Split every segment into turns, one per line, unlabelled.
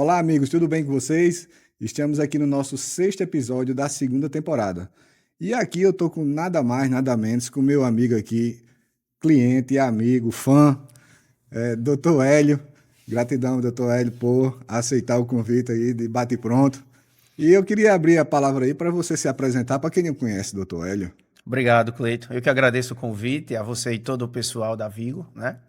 Olá, amigos, tudo bem com vocês? Estamos aqui no nosso sexto episódio da segunda temporada. E aqui eu tô com nada mais, nada menos com meu amigo aqui, cliente, amigo, fã, Dr. Hélio. Gratidão, Dr. Hélio, por aceitar o convite aí de bate pronto. E eu queria abrir a palavra aí para você se apresentar para quem não conhece, Dr. Hélio.
Obrigado, Cleiton. Eu que agradeço o convite, a você e todo o pessoal da Vigo, né?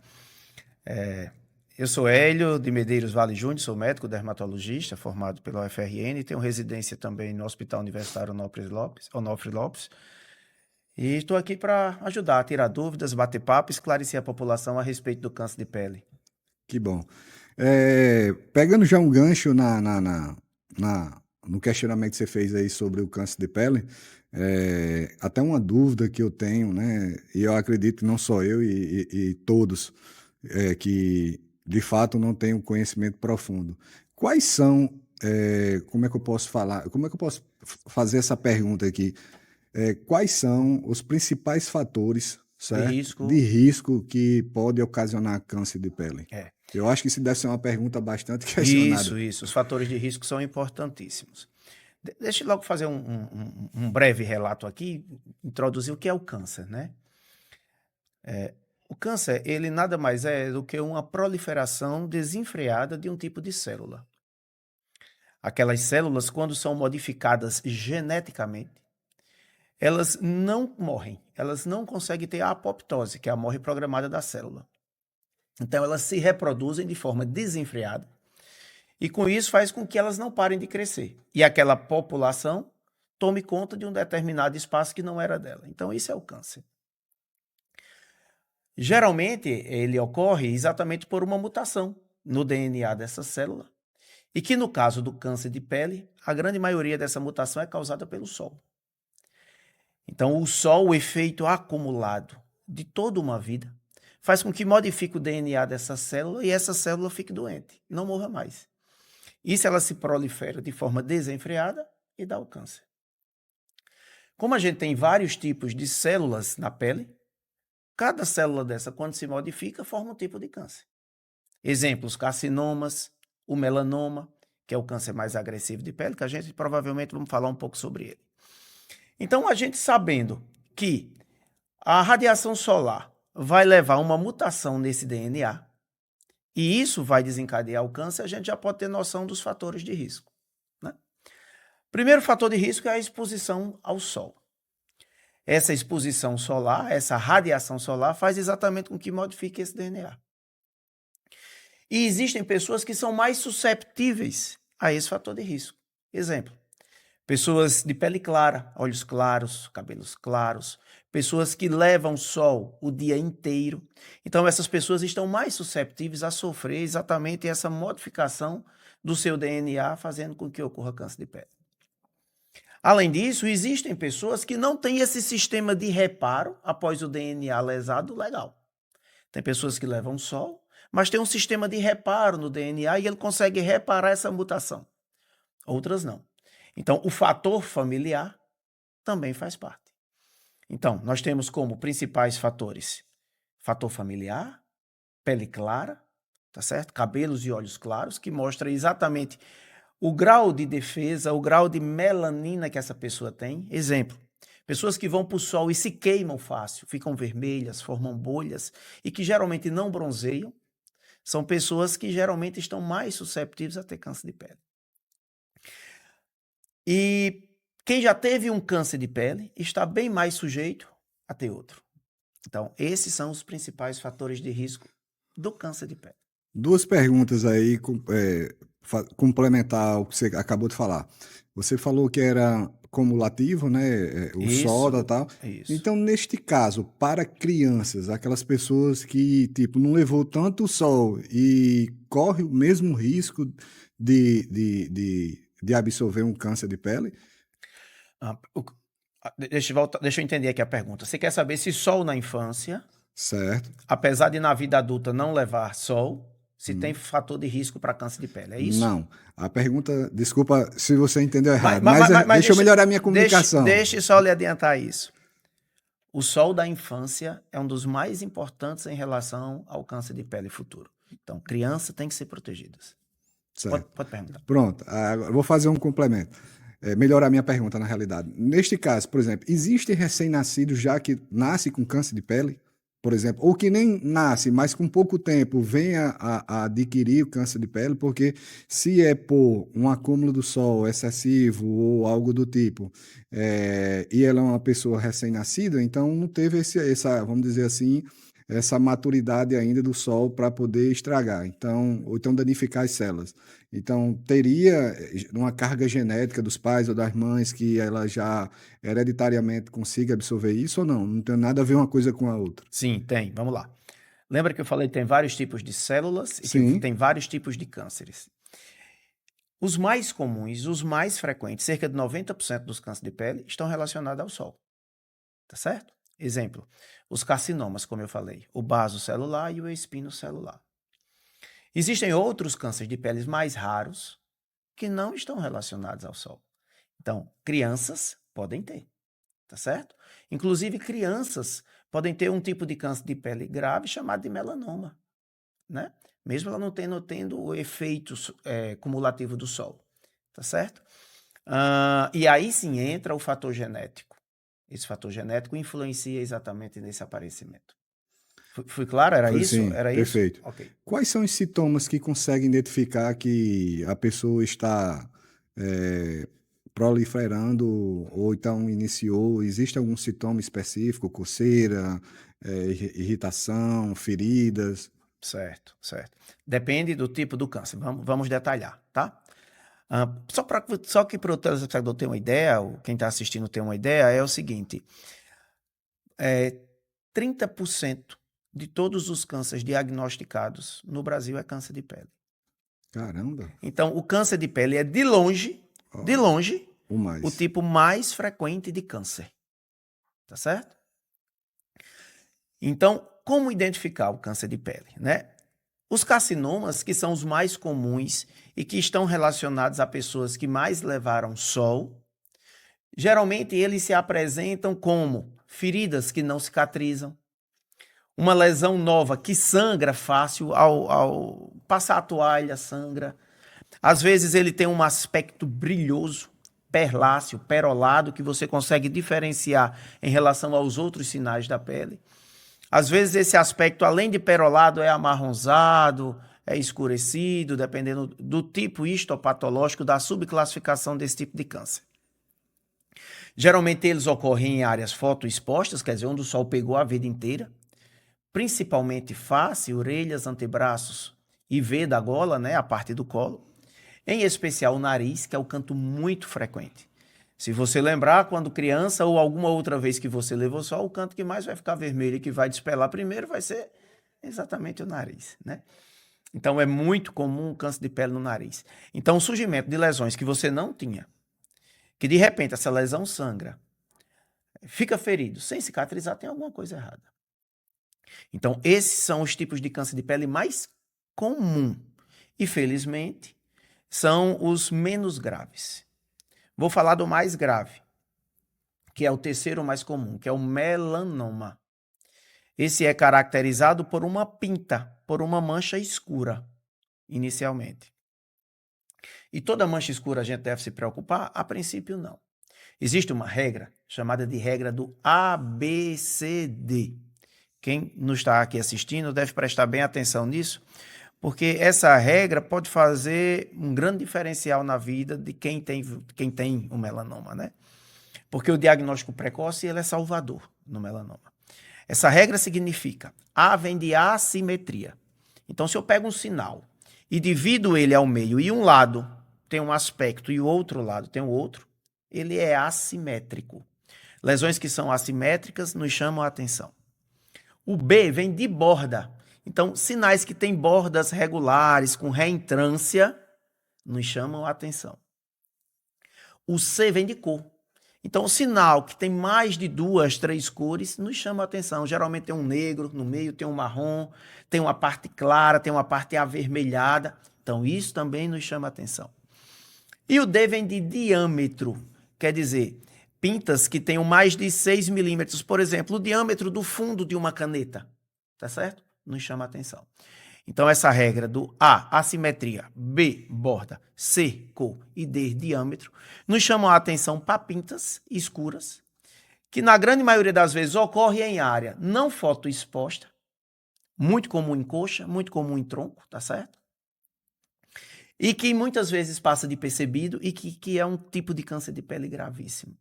Eu sou Hélio de Medeiros Vale Júnior, sou médico dermatologista, formado pela UFRN, tenho residência também no Hospital Universitário Onofre Lopes, e estou aqui para ajudar, tirar dúvidas, bater papo, esclarecer a população a respeito do câncer de pele.
Que bom. Pegando já um gancho no questionamento que você fez aí sobre o câncer de pele, até uma dúvida que eu tenho, né? E eu acredito que não só eu e todos que de fato não têm um conhecimento profundo. Quais são, como é que eu posso falar? Como é que eu posso fazer essa pergunta aqui? Quais são os principais fatores,
De
certo, de
risco,
risco que pode ocasionar câncer de pele?
é.
Eu acho que isso deve ser uma pergunta bastante questionada.
Isso. Os fatores de risco são importantíssimos. Deixa eu logo fazer um breve relato aqui, introduzir o que é o câncer, né? O câncer, ele nada mais é do que uma proliferação desenfreada de um tipo de célula. Aquelas células, quando são modificadas geneticamente, elas não morrem, elas não conseguem ter a apoptose, que é a morte programada da célula. Então, elas se reproduzem de forma desenfreada e, com isso, faz com que elas não parem de crescer. E aquela população tome conta de um determinado espaço que não era dela. Então, isso é o câncer. Geralmente, ele ocorre exatamente por uma mutação no DNA dessa célula, e que no caso do câncer de pele, a grande maioria dessa mutação é causada pelo sol. Então, o sol, o efeito acumulado de toda uma vida, faz com que modifique o DNA dessa célula e essa célula fique doente, não morra mais. Isso ela se prolifera de forma desenfreada e dá o câncer. Como a gente tem vários tipos de células na pele, cada célula dessa, quando se modifica, forma um tipo de câncer. Exemplos, carcinomas, o melanoma, que é o câncer mais agressivo de pele, que a gente provavelmente vamos falar um pouco sobre ele. Então, a gente sabendo que a radiação solar vai levar uma mutação nesse DNA, e isso vai desencadear o câncer, a gente já pode ter noção dos fatores de risco, né? Primeiro fator de risco é a exposição ao sol. Essa exposição solar, essa radiação solar, faz exatamente com que modifique esse DNA. E existem pessoas que são mais susceptíveis a esse fator de risco. Exemplo, pessoas de pele clara, olhos claros, cabelos claros, pessoas que levam sol o dia inteiro. Então, essas pessoas estão mais susceptíveis a sofrer exatamente essa modificação do seu DNA, fazendo com que ocorra câncer de pele. Além disso, existem pessoas que não têm esse sistema de reparo após o DNA lesado legal. Tem pessoas que levam sol, mas tem um sistema de reparo no DNA e ele consegue reparar essa mutação. Outras não. Então, o fator familiar também faz parte. Então, nós temos como principais fatores fator familiar, pele clara, tá certo? Cabelos e olhos claros, que mostra exatamente o grau de defesa, o grau de melanina que essa pessoa tem. Exemplo, pessoas que vão para o sol e se queimam fácil, ficam vermelhas, formam bolhas e que geralmente não bronzeiam, são pessoas que geralmente estão mais susceptíveis a ter câncer de pele. E quem já teve um câncer de pele está bem mais sujeito a ter outro. Então, esses são os principais fatores de risco do câncer de pele.
Duas perguntas aí, complementar o que você acabou de falar. Você falou que era cumulativo, né? O soda e
Isso,
tal.
isso.
Então, neste caso, para crianças, aquelas pessoas que, tipo, não levou tanto sol e corre o mesmo risco de absorver um câncer de pele?
Ah, deixa eu entender aqui a pergunta. Você quer saber se sol na infância,
Certo?
apesar de na vida adulta não levar sol, se tem
Hum.
fator de risco para câncer de pele? É isso?
Não. A pergunta, desculpa se você entendeu
Mas,
errado,
mas,
mas
mas, mas
deixa eu
deixa,
melhorar minha
deixa,
comunicação.
deixa só lhe adiantar isso. O sol da infância é um dos mais importantes em relação ao câncer de pele futuro. Então, criança tem que ser protegidas.
Certo.
Pode perguntar.
Pronto, agora eu vou fazer um complemento. Melhorar minha pergunta, na realidade. Neste caso, por exemplo, existem recém-nascidos já que nascem com câncer de pele? Por exemplo, ou que nem nasce, mas com pouco tempo vem a adquirir o câncer de pele, porque se é por um acúmulo do sol excessivo ou algo do tipo, e ela é uma pessoa recém-nascida, então não teve essa, vamos dizer assim, essa maturidade ainda do sol para poder estragar, então, ou então danificar as células. Então, teria uma carga genética dos pais ou das mães que ela já hereditariamente consiga absorver isso ou não? Não tem nada a ver uma coisa com a outra.
Sim, tem. Vamos lá. Lembra que eu falei que tem vários tipos de células e que
Sim,
tem vários tipos de cânceres. Os mais comuns, os mais frequentes, cerca de 90% dos cânceres de pele, estão relacionados ao sol. Tá certo? Exemplo, os carcinomas, como eu falei, o basocelular e o espinocelular. Existem outros cânceres de peles mais raros que não estão relacionados ao sol. Então, crianças podem ter, tá certo? Inclusive, crianças podem ter um tipo de câncer de pele grave chamado de melanoma, né? Mesmo ela não tendo o efeito cumulativo do sol, tá certo? E aí sim entra o fator genético. Esse fator genético influencia exatamente nesse aparecimento. Fui claro? Era isso?
sim,
Era isso?
perfeito.
Ok.
Quais são os sintomas que conseguem identificar que a pessoa está eh, proliferando ou então iniciou? Existe algum sintoma específico? Coceira, irritação, feridas?
Certo, certo. Depende do tipo do câncer. Vamos detalhar, tá? Só que para o telespectador ter uma ideia, ou quem está assistindo ter uma ideia, é o seguinte: 30% de todos os cânceres diagnosticados no Brasil é câncer de pele.
Caramba,
Então, o câncer de pele é de
ó,
longe,
o
o
mais.
tipo mais frequente de câncer. Tá certo? Então, como identificar o câncer de pele, né? Os carcinomas, que são os mais comuns e que estão relacionados a pessoas que mais levaram sol, geralmente eles se apresentam como feridas que não cicatrizam, uma lesão nova que sangra fácil, ao passar a toalha sangra. Às vezes ele tem um aspecto brilhoso, perláceo, perolado, que você consegue diferenciar em relação aos outros sinais da pele. Às vezes esse aspecto, além de perolado, é amarronzado, é escurecido, dependendo do tipo histopatológico, da subclassificação desse tipo de câncer. Geralmente eles ocorrem em áreas fotoexpostas, quer dizer, onde o sol pegou a vida inteira, principalmente face, orelhas, antebraços e V da gola, né, a parte do colo. Em especial o nariz, que é o canto muito frequente. Se você lembrar, quando criança ou alguma outra vez que você levou sol, o canto que mais vai ficar vermelho e que vai despelar primeiro vai ser exatamente o nariz, né? Então é muito comum o câncer de pele no nariz. Então o surgimento de lesões que você não tinha, que de repente essa lesão sangra, fica ferido, sem cicatrizar, tem alguma coisa errada. Então esses são os tipos de câncer de pele mais comum. E felizmente são os menos graves. Vou falar do mais grave, que é o terceiro mais comum, que é o melanoma. Esse é caracterizado por uma pinta, por uma mancha escura, inicialmente. E toda mancha escura a gente deve se preocupar? A princípio, não. Existe uma regra chamada de regra do ABCD. Quem nos está aqui assistindo deve prestar bem atenção nisso, porque essa regra pode fazer um grande diferencial na vida de quem tem o melanoma, né? Porque o diagnóstico precoce ele é salvador no melanoma. Essa regra significa A vem de assimetria. Então, se eu pego um sinal e divido ele ao meio e um lado tem um aspecto e o outro lado tem o outro, ele é assimétrico. Lesões que são assimétricas nos chamam a atenção. O B vem de borda. Então, sinais que têm bordas regulares, com reentrância, nos chamam a atenção. O C vem de cor. Então, o sinal que tem mais de 2, 3 cores nos chama a atenção. Geralmente tem um negro no meio, tem um marrom, tem uma parte clara, tem uma parte avermelhada. Então, isso também nos chama a atenção. E o D vem de diâmetro, quer dizer, pintas que tenham mais de 6 milímetros, por exemplo, o diâmetro do fundo de uma caneta, tá certo? Nos chama a atenção. Então, essa regra do A, assimetria, B, borda, C, cor e D, diâmetro, nos chamam a atenção para pintas escuras, que na grande maioria das vezes ocorre em área não fotoexposta, muito comum em coxa, muito comum em tronco, tá certo? E que muitas vezes passa de percebido e que é um tipo de câncer de pele gravíssimo.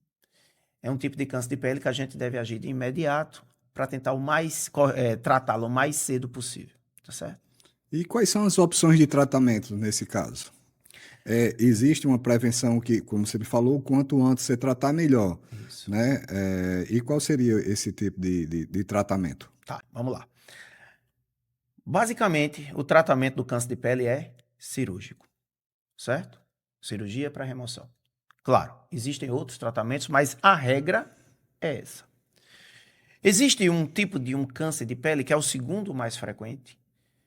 É um tipo de câncer de pele que a gente deve agir de imediato para tentar tratá-lo o mais cedo possível, tá certo?
E quais são as opções de tratamento nesse caso? Existe uma prevenção que, como você me falou, quanto antes você tratar, melhor,
Isso.
né? E qual seria esse tipo de tratamento?
Tá, vamos lá. Basicamente, o tratamento do câncer de pele é cirúrgico, certo? Cirurgia para remoção. Claro, existem outros tratamentos, mas a regra é essa. Existe um tipo de um câncer de pele que é o segundo mais frequente,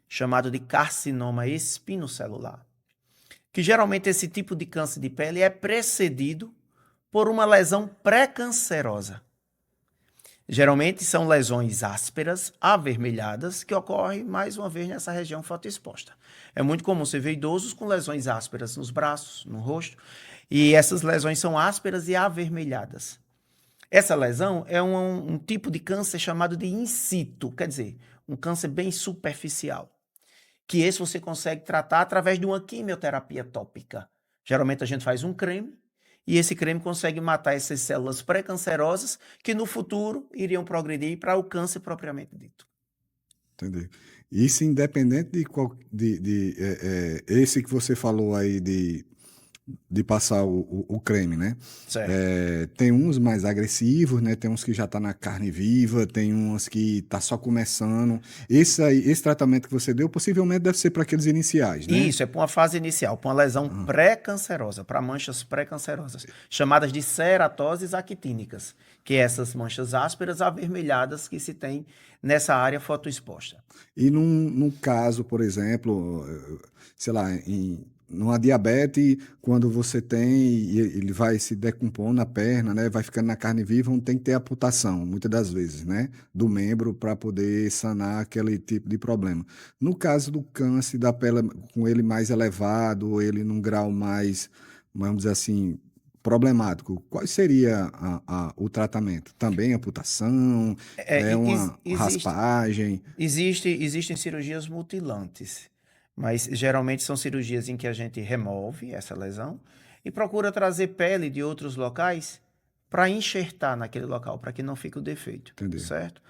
chamado de carcinoma espinocelular, que geralmente esse tipo de câncer de pele é precedido por uma lesão pré-cancerosa. Geralmente são lesões ásperas, avermelhadas, que ocorrem mais uma vez nessa região fotoexposta. É muito comum você ver idosos com lesões ásperas nos braços, no rosto, e essas lesões são ásperas e avermelhadas. Essa lesão é um tipo de câncer chamado de in situ, quer dizer, um câncer bem superficial, que esse você consegue tratar através de uma quimioterapia tópica. Geralmente a gente faz um creme, e esse creme consegue matar essas células pré-cancerosas que no futuro iriam progredir para o câncer propriamente dito.
Entendi. Isso independente esse que você falou aí de passar o creme, né?
Certo.
Tem uns mais agressivos, né? Tem uns que já tá na carne viva, tem uns que tá só começando. Esse tratamento que você deu possivelmente deve ser para aqueles iniciais, né?
Isso, é para uma fase inicial, para uma lesão pré-cancerosa, para manchas pré-cancerosas, chamadas de ceratoses actínicas, que é essas manchas ásperas avermelhadas que se tem nessa área fotoexposta.
E num caso, por exemplo, sei lá, numa diabetes, quando você tem, e ele vai se decompondo na perna, né? Vai ficando na carne viva, onde tem que ter amputação, muitas das vezes, né? Do membro para poder sanar aquele tipo de problema. No caso do câncer da pele, com ele mais elevado, ou ele num grau mais, vamos dizer assim, problemático, qual seria o tratamento? Também amputação? É uma raspagem?
Existem cirurgias mutilantes, mas geralmente são cirurgias em que a gente remove essa lesão e procura trazer pele de outros locais para enxertar naquele local, para que não fique o defeito,
Entendi.
certo?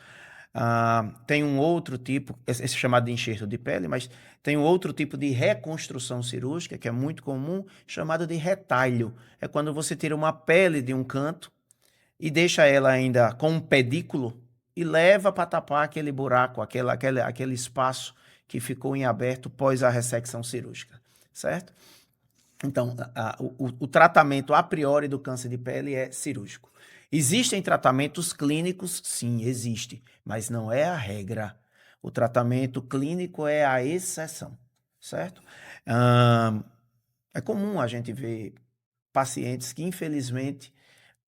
Tem um outro tipo, esse é chamado de enxerto de pele, mas tem um outro tipo de reconstrução cirúrgica, que é muito comum, chamado de retalho. É quando você tira uma pele de um canto e deixa ela ainda com um pedículo e leva para tapar aquele buraco, aquele espaço que ficou em aberto pós a ressecção cirúrgica, certo? Então, o tratamento a priori do câncer de pele é cirúrgico. Existem tratamentos clínicos? Sim, existe, mas não é a regra. O tratamento clínico é a exceção, certo? É comum a gente ver pacientes que, infelizmente,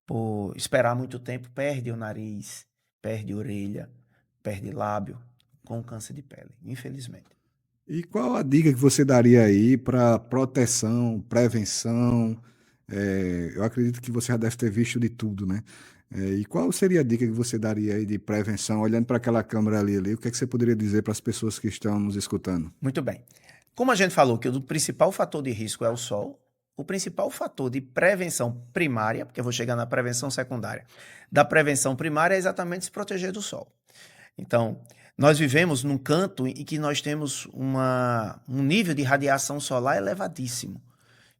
por esperar muito tempo, perde o nariz, perde a orelha, perde lábio com câncer de pele, infelizmente.
E qual a dica que você daria aí para proteção, prevenção? Eu acredito que você já deve ter visto de tudo, né? E qual seria a dica que você daria aí de prevenção, olhando para aquela câmera ali, o que é que você poderia dizer para as pessoas que estão nos escutando?
Muito bem. Como a gente falou que o principal fator de risco é o sol, o principal fator de prevenção primária, porque eu vou chegar na prevenção secundária, da prevenção primária é exatamente se proteger do sol. Então, nós vivemos num canto em que nós temos um nível de radiação solar elevadíssimo.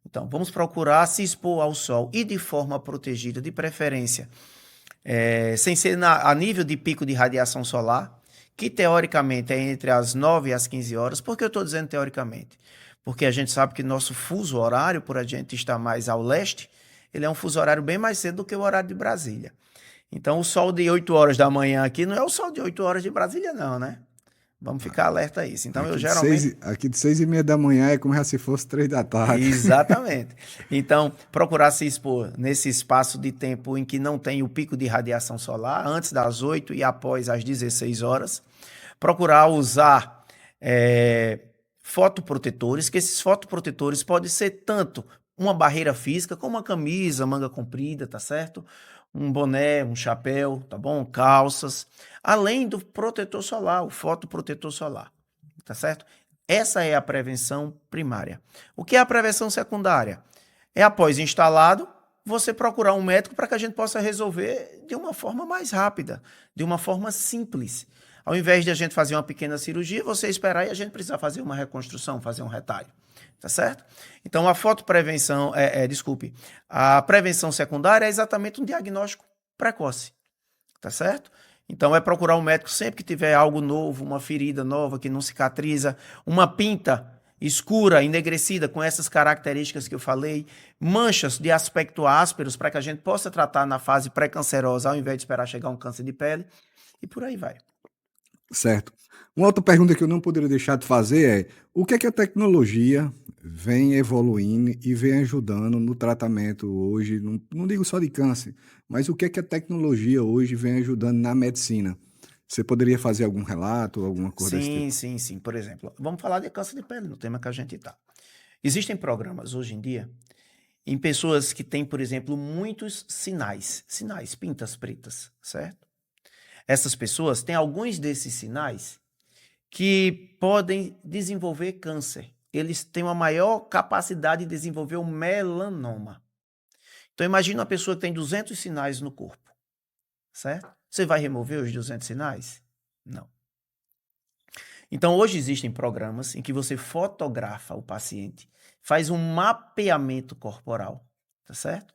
Então, vamos procurar se expor ao sol e de forma protegida, de preferência, sem ser a nível de pico de radiação solar, que teoricamente é entre as 9 e as 15 horas. Por que eu estou dizendo teoricamente? Porque a gente sabe que nosso fuso horário, por a gente estar mais ao leste, ele é um fuso horário bem mais cedo do que o horário de Brasília. Então, o sol de 8 horas da manhã aqui não é o sol de 8 horas de Brasília, não, né? Vamos ficar alerta a isso. Então,
Aqui
eu geralmente...
Aqui de 6h30 da manhã é como se fosse 3 da tarde.
Exatamente. Então, procurar se expor nesse espaço de tempo em que não tem o pico de radiação solar, antes das 8 e após as 16 horas. Procurar usar fotoprotetores, que esses fotoprotetores podem ser tanto uma barreira física, como uma camisa, manga comprida, tá certo? Um boné, um chapéu, tá bom? Calças, além do protetor solar, o fotoprotetor solar, tá certo? Essa é a prevenção primária. O que é a prevenção secundária? É após instalado, você procurar um médico para que a gente possa resolver de uma forma mais rápida, de uma forma simples. Ao invés de a gente fazer uma pequena cirurgia, você esperar e a gente precisar fazer uma reconstrução, fazer um retalho. Tá certo? Então, a fotoprevenção, desculpe, a prevenção secundária é exatamente um diagnóstico precoce. Tá certo? Então, é procurar um médico sempre que tiver algo novo, uma ferida nova que não cicatriza, uma pinta escura, enegrecida, com essas características que eu falei, manchas de aspecto ásperos, para que a gente possa tratar na fase pré-cancerosa, ao invés de esperar chegar um câncer de pele, e por aí vai.
Certo. Uma outra pergunta que eu não poderia deixar de fazer é: o que é que a tecnologia vem evoluindo e vem ajudando no tratamento hoje? Não digo só de câncer, mas o que é que a tecnologia hoje vem ajudando na medicina? Você poderia fazer algum relato, alguma coisa desse
Sim,
tipo?
sim, sim. Por exemplo, vamos falar de câncer de pele, no tema que a gente está. Existem programas hoje em dia em pessoas que têm, por exemplo, muitos sinais, pintas pretas, certo? Essas pessoas têm alguns desses sinais que podem desenvolver câncer. Eles têm uma maior capacidade de desenvolver o melanoma. Então, imagina uma pessoa que tem 200 sinais no corpo, certo? Você vai remover os 200 sinais? Não. Então, hoje existem programas em que você fotografa o paciente, faz um mapeamento corporal, tá certo?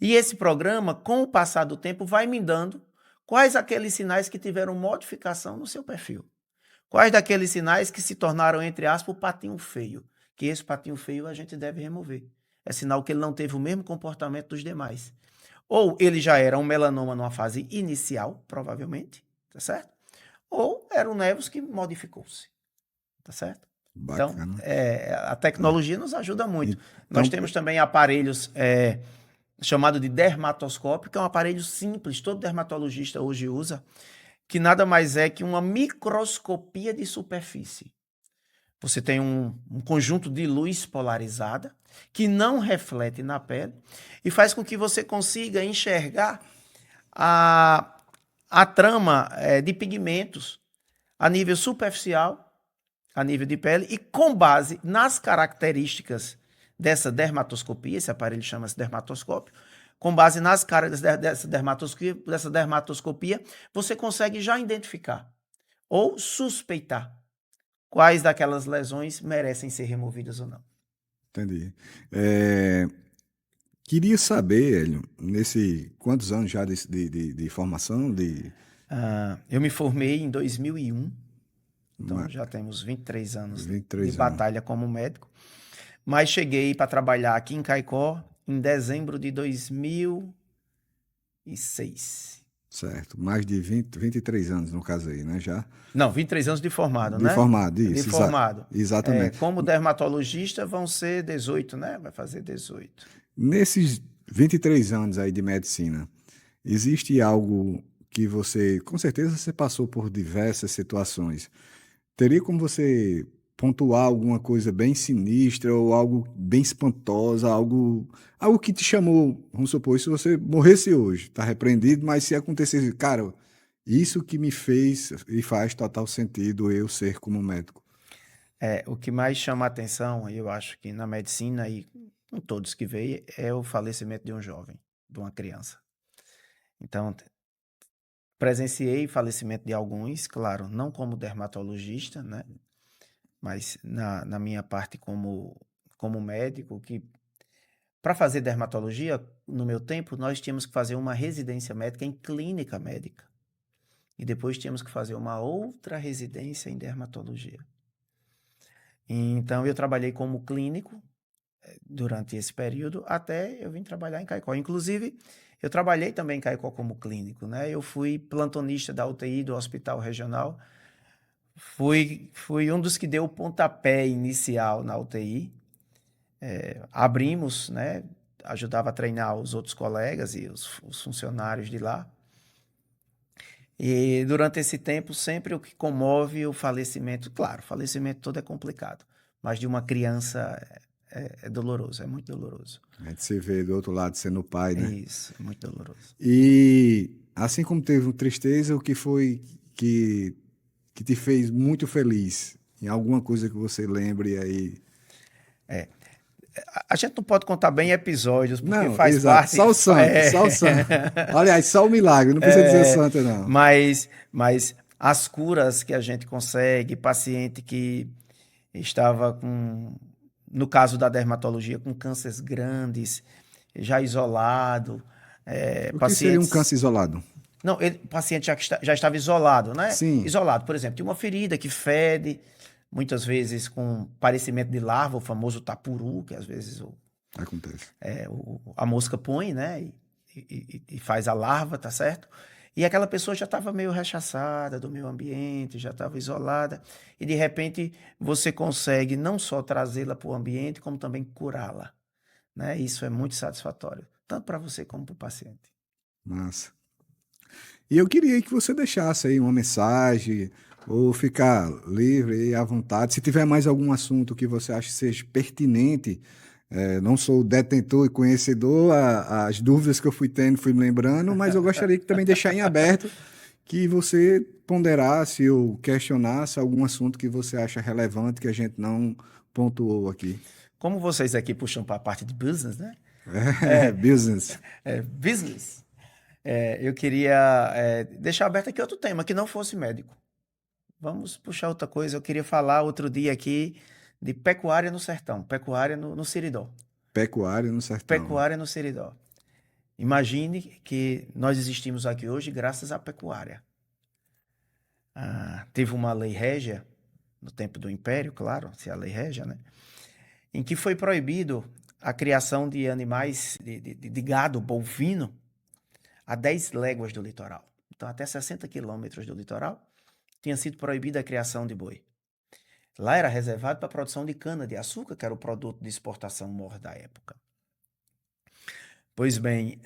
E esse programa, com o passar do tempo, vai me dando quais aqueles sinais que tiveram modificação no seu perfil. Quais daqueles sinais que se tornaram, entre aspas, o patinho feio? Que esse patinho feio a gente deve remover. É sinal que ele não teve o mesmo comportamento dos demais. Ou ele já era um melanoma numa fase inicial, provavelmente, tá certo? Ou era um nevus que modificou-se, tá certo? Então,
Bacana.
a tecnologia nos ajuda muito. Nós
Então,
temos também aparelhos chamado de dermatoscópio, que é um aparelho simples, todo dermatologista hoje usa, que nada mais é que uma microscopia de superfície. Você tem um conjunto de luz polarizada que não reflete na pele e faz com que você consiga enxergar a, a trama de pigmentos a nível superficial, a nível de pele, e com base nas características dessa dermatoscopia, esse aparelho chama-se dermatoscópio, com base nas características dessa dermatoscopia, você consegue já identificar ou suspeitar quais daquelas lesões merecem ser removidas ou não.
entendi. É, queria saber, Hélio, quantos anos já de formação?
Eu me formei em 2001, então
Uma-
já temos 23 anos de
23 anos.
batalha como médico, mas cheguei para trabalhar aqui em Caicó em dezembro de 2006.
Certo. Mais de 23 anos, no caso aí, né? Já.
Não, 23 anos de formado,
De
né?
formado,
De
isso,
formado.
exatamente.
Como dermatologista vão ser 18, né? Vai fazer 18.
Nesses 23 anos aí de medicina, existe algo que você, com certeza você passou por diversas situações. Teria como você pontuar alguma coisa bem sinistra ou algo bem espantosa, algo que te chamou, vamos supor, se você morresse hoje, tá repreendido, mas se acontecesse, cara, isso que me fez e faz total sentido eu ser como médico.
O que mais chama a atenção, eu acho que na medicina e com todos que veem, é o falecimento de um jovem, de uma criança. Então, presenciei falecimento de alguns, claro, não como dermatologista, né? Mas na minha parte como médico, que para fazer dermatologia, no meu tempo, nós tínhamos que fazer uma residência médica em clínica médica. E depois tínhamos que fazer uma outra residência em dermatologia. Então, eu trabalhei como clínico durante esse período até eu vim trabalhar em Caicó. Inclusive, eu trabalhei também em Caicó como clínico, né? Eu fui plantonista da UTI do Hospital Regional. Fui um dos que deu o pontapé inicial na UTI. Abrimos, né? Ajudava a treinar os outros colegas e os funcionários de lá. E durante esse tempo, sempre o que comove o falecimento, claro, o falecimento todo é complicado, mas de uma criança é doloroso, é muito doloroso.
A gente se vê do outro lado sendo pai, né?
Isso, é muito doloroso.
E assim como teve uma tristeza, o que foi que te fez muito feliz? Em alguma coisa que você lembre aí?
A gente não pode contar bem episódios, porque
Não,
faz
exato.
parte.
Só o santo, só o santo. Aliás, só o milagre, não precisa dizer santo, não.
Mas as curas que a gente consegue, paciente que estava com, no caso da dermatologia, com cânceres grandes, já isolado,
O que seria um
pacientes.
câncer isolado?
Não, o paciente já estava isolado, né?
Sim,
Isolado, por exemplo, tinha uma ferida que fede, muitas vezes com parecimento de larva, o famoso tapuru, que às vezes
acontece.
a mosca põe, né? E faz a larva, tá certo? E aquela pessoa já estava meio rechaçada do meio ambiente, já estava isolada, e de repente você consegue não só trazê-la para o ambiente, como também curá-la, né? Isso é muito satisfatório, tanto para você como para o paciente.
Massa. E eu queria que você deixasse aí uma mensagem, ou ficar livre e à vontade. Se tiver mais algum assunto que você acha que seja pertinente, não sou detentor e conhecedor, as dúvidas que eu fui tendo, fui me lembrando, mas eu gostaria que também deixar em aberto que você ponderasse ou questionasse algum assunto que você acha relevante que a gente não pontuou aqui.
Como vocês aqui puxam para a parte de business, né?
Business.
Business. Eu queria deixar aberto aqui outro tema, que não fosse médico. Vamos puxar outra coisa. Eu queria falar outro dia aqui de pecuária no sertão, pecuária no Seridó.
Pecuária no sertão.
Pecuária no Seridó. Imagine que nós existimos aqui hoje graças à pecuária. Teve uma lei régia, no tempo do Império, claro, se é a lei régia, né? Em que foi proibido a criação de animais, de gado bovino, a 10 léguas do litoral. Então, até 60 quilômetros do litoral, tinha sido proibida a criação de boi. Lá era reservado para a produção de cana-de-açúcar, que era o produto de exportação maior da época. Pois bem,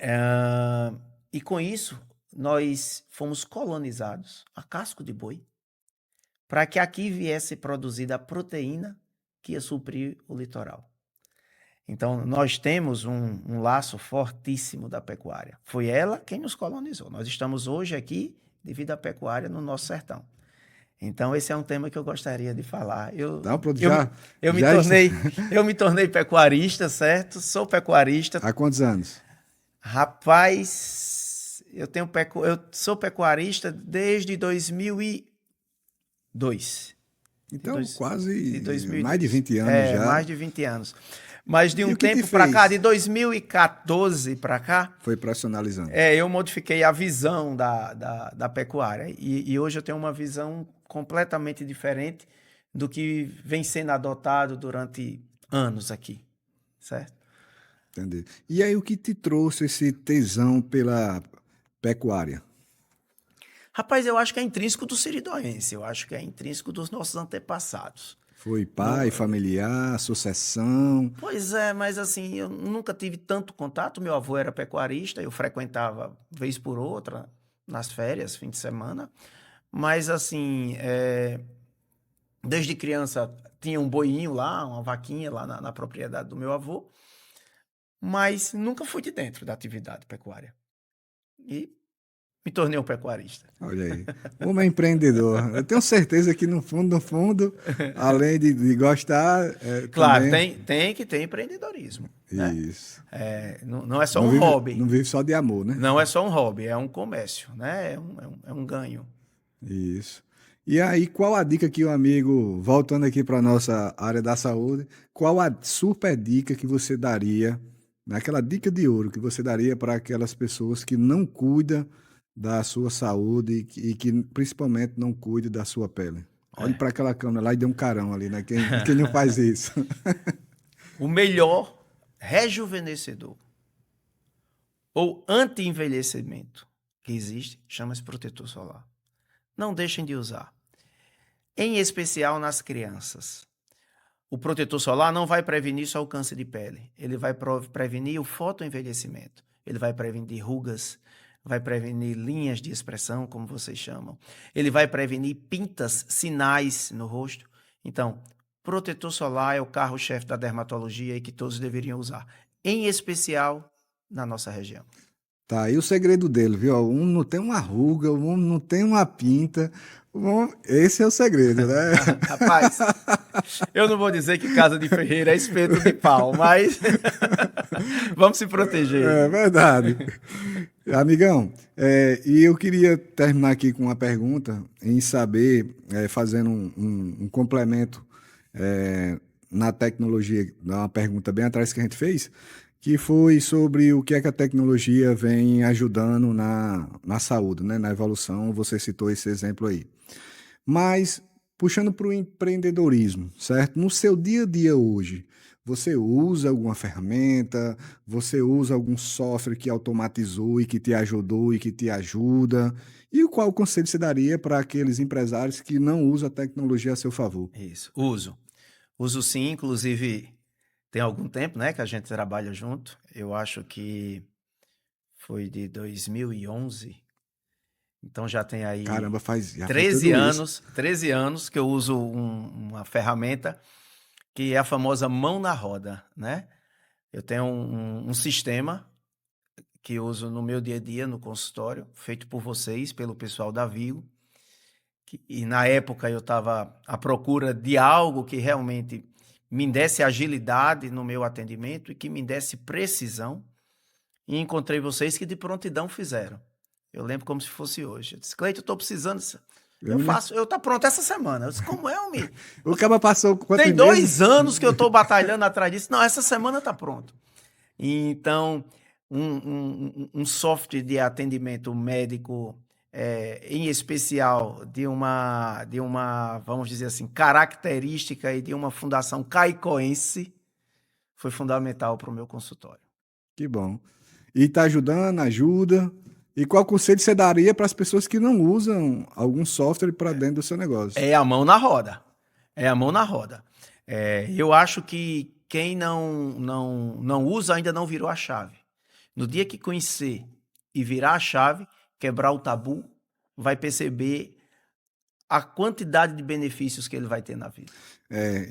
e com isso, nós fomos colonizados a casco de boi, para que aqui viesse produzida a proteína que ia suprir o litoral. Então, nós temos um laço fortíssimo da pecuária. Foi ela quem nos colonizou. Nós estamos hoje aqui devido à pecuária no nosso sertão. Então, esse é um tema que eu gostaria de falar.
Tá, pronto,
Eu me tornei pecuarista, certo? Sou pecuarista.
Há quantos anos?
Rapaz, eu sou pecuarista desde 2002.
Então, quase
de 2002.
mais de 20 anos já.
Mais de 20 anos. Mas de
E
um
o que te
tempo para cá,
fez?
de 2014 para cá,
Foi profissionalizando.
eu modifiquei a visão da pecuária. E hoje eu tenho uma visão completamente diferente do que vem sendo adotado durante anos aqui, certo?
Entendi. E aí, o que te trouxe esse tesão pela pecuária?
Rapaz, eu acho que é intrínseco do siridoense, eu acho que é intrínseco dos nossos antepassados.
Foi pai, familiar, sucessão?
Pois é, mas assim, eu nunca tive tanto contato. Meu avô era pecuarista, eu frequentava vez por outra, nas férias, fim de semana. Mas assim, desde criança tinha um boinho lá, uma vaquinha lá na propriedade do meu avô, mas nunca fui de dentro da atividade pecuária. E me tornei um pecuarista.
Olha aí. Homem empreendedor. Eu tenho certeza que no fundo, além de gostar,
Claro,
também...
tem que ter empreendedorismo, né?
Isso.
Não é só um hobby.
Não vive só de amor, né?
Não é só um hobby, é um comércio, né? É um ganho.
Isso. E aí, qual a dica que o amigo, voltando aqui para a nossa área da saúde, qual a super dica que você daria, aquela dica de ouro que você daria para aquelas pessoas que não cuidam da sua saúde e que principalmente não cuidam da sua pele? Olhe para aquela câmera lá e dê um carão ali, né? Quem não faz isso?
O melhor rejuvenescedor ou anti-envelhecimento que existe chama-se protetor solar. Não deixem de usar. Em especial nas crianças. O protetor solar não vai prevenir só o câncer de pele. Ele vai prevenir o fotoenvelhecimento. Ele vai prevenir rugas, vai prevenir linhas de expressão, como vocês chamam. Ele vai prevenir pintas, sinais no rosto. Então, protetor solar é o carro-chefe da dermatologia e que todos deveriam usar, em especial na nossa região.
Tá aí o segredo dele, viu? Um não tem uma ruga, um não tem uma pinta. Esse é o segredo, né?
Rapaz, eu não vou dizer que casa de ferreira é espeto de pau, mas vamos se proteger.
É verdade. Amigão, e eu queria terminar aqui com uma pergunta, em saber, fazendo um complemento na tecnologia, uma pergunta bem atrás que a gente fez, que foi sobre o que é que a tecnologia vem ajudando na saúde, né, na evolução. Você citou esse exemplo aí. Mas, puxando para o empreendedorismo, certo? No seu dia a dia hoje, você usa alguma ferramenta, você usa algum software que automatizou e que te ajudou e que te ajuda? E qual conselho você daria para aqueles empresários que não usam a tecnologia a seu favor?
Isso, uso. Uso sim, inclusive tem algum tempo, né, que a gente trabalha junto. Eu acho que foi de 2011. Então já tem aí
Caramba, já faz
13
tudo isso.
anos, 13 anos que eu uso uma ferramenta que é a famosa mão na roda, né? Eu tenho um sistema que eu uso no meu dia a dia no consultório, feito por vocês, pelo pessoal da Vigo. E na época eu estava à procura de algo que realmente me desse agilidade no meu atendimento e que me desse precisão. E encontrei vocês que de prontidão fizeram. Eu lembro como se fosse hoje. Eu disse, Cleiton, eu estou precisando. Eu faço, eu tá pronto essa semana. Eu disse, como é, homem?
O cara passou quantos
Tem
meses?
2 anos que eu estou batalhando atrás disso. Não, essa semana tá pronto. Então, um software de atendimento médico, em especial de uma, vamos dizer assim, característica e de uma fundação caicoense, foi fundamental para o meu consultório.
Que bom. E está ajudando, ajuda. E qual conselho você daria para as pessoas que não usam algum software para dentro do seu negócio?
É a mão na roda. É a mão na roda. Eu acho que quem não usa ainda não virou a chave. No dia que conhecer e virar a chave, quebrar o tabu, vai perceber a quantidade de benefícios que ele vai ter na vida.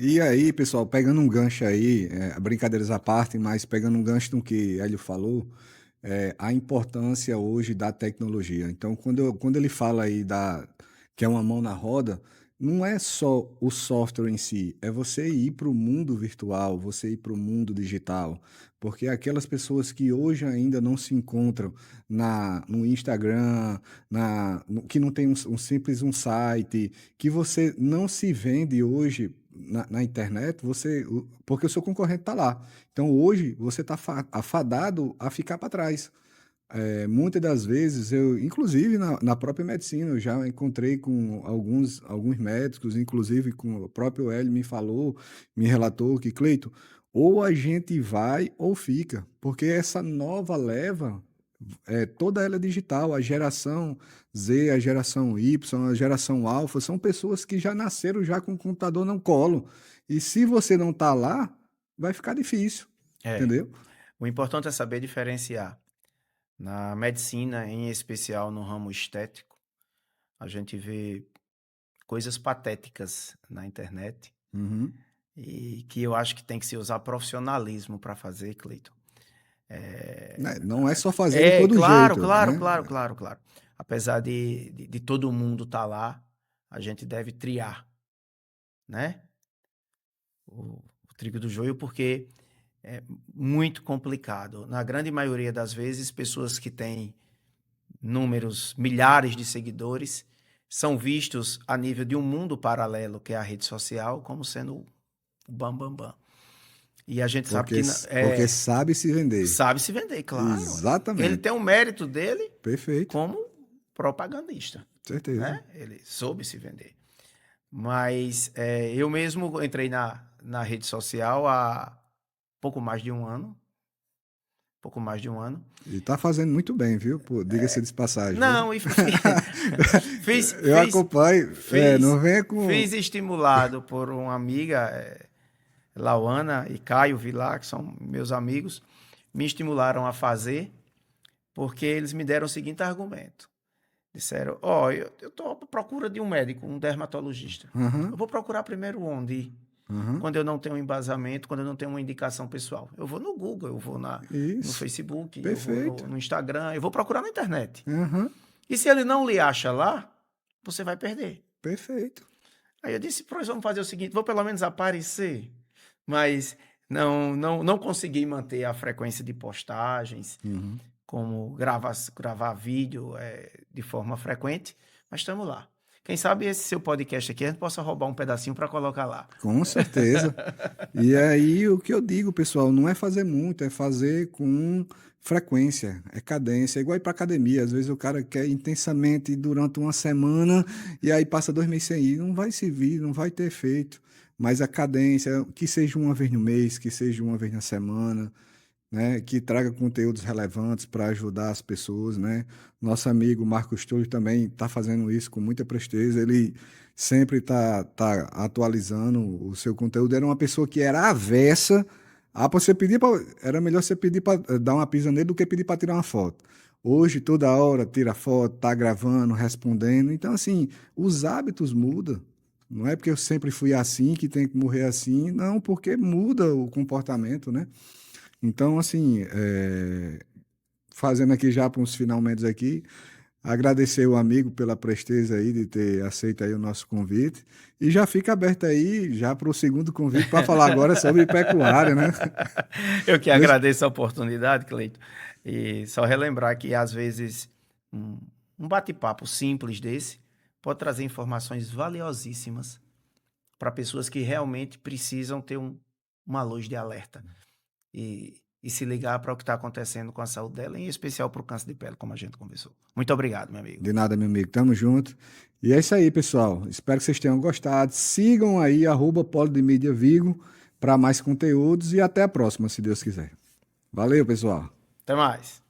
E aí, pessoal, pegando um gancho aí, brincadeiras à parte, mas pegando um gancho no que Hélio falou, a importância hoje da tecnologia. Então, quando ele fala aí que é uma mão na roda, não é só o software em si, é você ir para o mundo virtual, você ir para o mundo digital. Porque aquelas pessoas que hoje ainda não se encontram no Instagram, que não tem um site, que você não se vende hoje na internet, porque o seu concorrente está lá. Então hoje você está afadado a ficar para trás. Muitas das vezes, inclusive na própria medicina, eu já encontrei com alguns médicos, inclusive com o próprio Hélio me relatou que, Cleito, ou a gente vai ou fica, porque essa nova leva, toda ela é digital, a geração Z, a geração Y, a geração Alpha, são pessoas que já nasceram já com o computador no colo. E se você não está lá, vai ficar difícil,
É.
entendeu?
O importante é saber diferenciar. Na medicina, em especial no ramo estético, a gente vê coisas patéticas na internet
Uhum.
e que eu acho que tem que se usar profissionalismo para fazer, Cleiton.
Não é só fazer de todo
Claro,
jeito,
claro,
né?
claro, claro, claro. Apesar de todo mundo estar lá, a gente deve triar, né? O trigo do joio, porque é muito complicado. Na grande maioria das vezes, pessoas que têm números, milhares de seguidores, são vistos a nível de um mundo paralelo, que é a rede social, como sendo o bam, bam, bam. E a gente sabe
Porque,
que
porque sabe se vender.
sabe se vender, claro. Ele
Exatamente.
tem o mérito dele
Perfeito.
como propagandista,
Certeza.
né? Ele soube se vender. Mas eu mesmo entrei na rede social há pouco mais de um ano. Pouco mais de um ano.
E tá fazendo muito bem, viu? Pô, diga-se de passagem, viu?
Não, fiz,
Eu
fiz,
acompanho.
fiz,
Não venha com.
fiz estimulado por uma amiga, Lauana e Caio Vilar, que são meus amigos, me estimularam a fazer, porque eles me deram o seguinte argumento. Disseram, ó, eu estou à procura de um médico, um dermatologista.
Aham,
Eu vou procurar primeiro onde?
aham.
Quando eu não tenho um embasamento, quando eu não tenho uma indicação pessoal. Eu vou no Google, eu vou no
Isso,
Facebook, eu vou
perfeito.
no Instagram, eu vou procurar na internet.
Aham,
E se ele não lhe acha lá, você vai perder.
perfeito.
Aí eu disse, nós vamos fazer o seguinte, vou pelo menos aparecer, mas não consegui manter a frequência de postagens,
Uhum.
como gravar vídeo de forma frequente, mas estamos lá. Quem sabe esse seu podcast aqui a gente possa roubar um pedacinho para colocar lá.
Com certeza. E aí o que eu digo, pessoal, não é fazer muito, é fazer com frequência, é cadência. É igual ir para academia. Às vezes o cara quer intensamente durante uma semana e aí passa 2 meses sem ir. Não vai servir, não vai ter efeito. Mas a cadência, que seja uma vez no mês, que seja uma vez na semana, né, que traga conteúdos relevantes para ajudar as pessoas, né? Nosso amigo Marcos Túlio também está fazendo isso com muita presteza. Ele sempre tá atualizando o seu conteúdo. Era uma pessoa que era avessa a você pedir era melhor você pedir para dar uma pisa nele do que pedir para tirar uma foto. Hoje toda hora tira foto, tá gravando, respondendo. Então assim, os hábitos mudam. Não é porque eu sempre fui assim que tem que morrer assim, não, porque muda o comportamento, né? Então, assim, fazendo aqui já para uns finalmente aqui, agradecer o amigo pela presteza aí de ter aceito aí o nosso convite e já fica aberto aí já para o segundo convite para falar agora sobre pecuária, né?
Eu que
Deixa-
agradeço a oportunidade, Cleito, e só relembrar que às vezes um bate-papo simples desse pode trazer informações valiosíssimas para pessoas que realmente precisam ter uma luz de alerta e se ligar para o que está acontecendo com a saúde dela, em especial para o câncer de pele, como a gente conversou. Muito obrigado, meu amigo.
De nada, meu amigo, tamo junto. E é isso aí, pessoal. Espero que vocês tenham gostado. Sigam aí, @Polo de Mídia Vigo, para mais conteúdos e até a próxima, se Deus quiser. Valeu, pessoal.
Até mais.